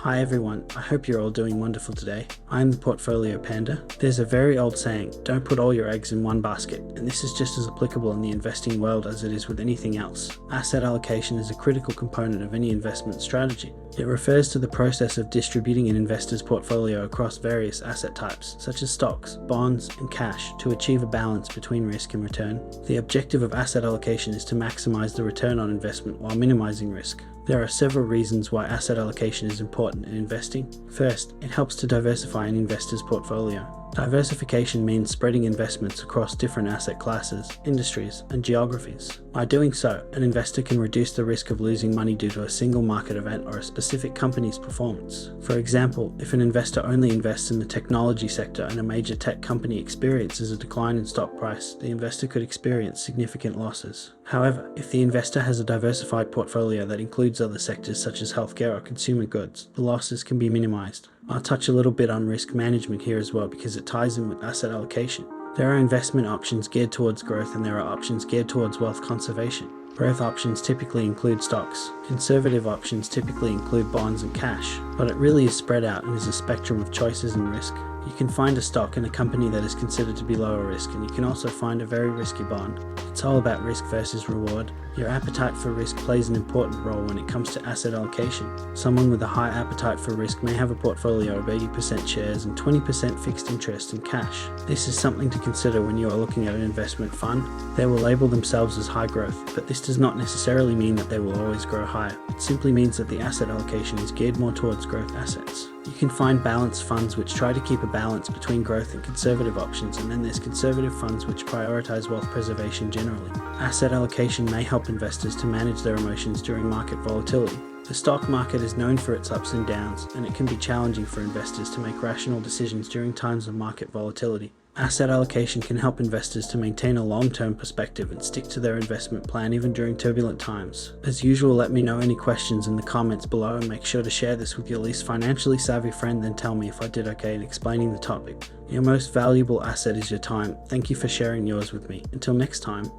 Hi everyone, I hope you're all doing wonderful today. I'm the Portfolio Panda. There's a very old saying, don't put all your eggs in one basket, and this is just as applicable in the investing world as it is with anything else. Asset allocation is a critical component of any investment strategy. It refers to the process of distributing an investor's portfolio across various asset types, such as stocks, bonds, and cash, to achieve a balance between risk and return. The objective of asset allocation is to maximize the return on investment while minimizing risk. There are several reasons why asset allocation is important in investing. First, it helps to diversify an investor's portfolio. Diversification means spreading investments across different asset classes, industries, and geographies. By doing so, an investor can reduce the risk of losing money due to a single market event or a specific company's performance. For example, if an investor only invests in the technology sector and a major tech company experiences a decline in stock price, the investor could experience significant losses. However, if the investor has a diversified portfolio that includes other sectors such as healthcare or consumer goods, the losses can be minimized. I'll touch a little bit on risk management here as well because it ties in with asset allocation. There are investment options geared towards growth and there are options geared towards wealth conservation. Growth options typically include stocks. Conservative options typically include bonds and cash, but it really is spread out and is a spectrum of choices and risk. You can find a stock in a company that is considered to be lower risk, and you can also find a very risky bond. It's all about risk versus reward. Your appetite for risk plays an important role when it comes to asset allocation. Someone with a high appetite for risk may have a portfolio of 80% shares and 20% fixed interest in cash. This is something to consider when you are looking at an investment fund. They will label themselves as high growth, but this does not necessarily mean that they will always grow higher. It simply means that the asset allocation is geared more towards growth assets. You can find balanced funds which try to keep a balance between growth and conservative options, and then there's conservative funds which prioritize wealth preservation generally. Asset allocation may help investors to manage their emotions during market volatility. The stock market is known for its ups and downs, and it can be challenging for investors to make rational decisions during times of market volatility. Asset allocation can help investors to maintain a long-term perspective and stick to their investment plan even during turbulent times. As usual, let me know any questions in the comments below and make sure to share this with your least financially savvy friend, then tell me if I did okay in explaining the topic. Your most valuable asset is your time. Thank you for sharing yours with me. Until next time.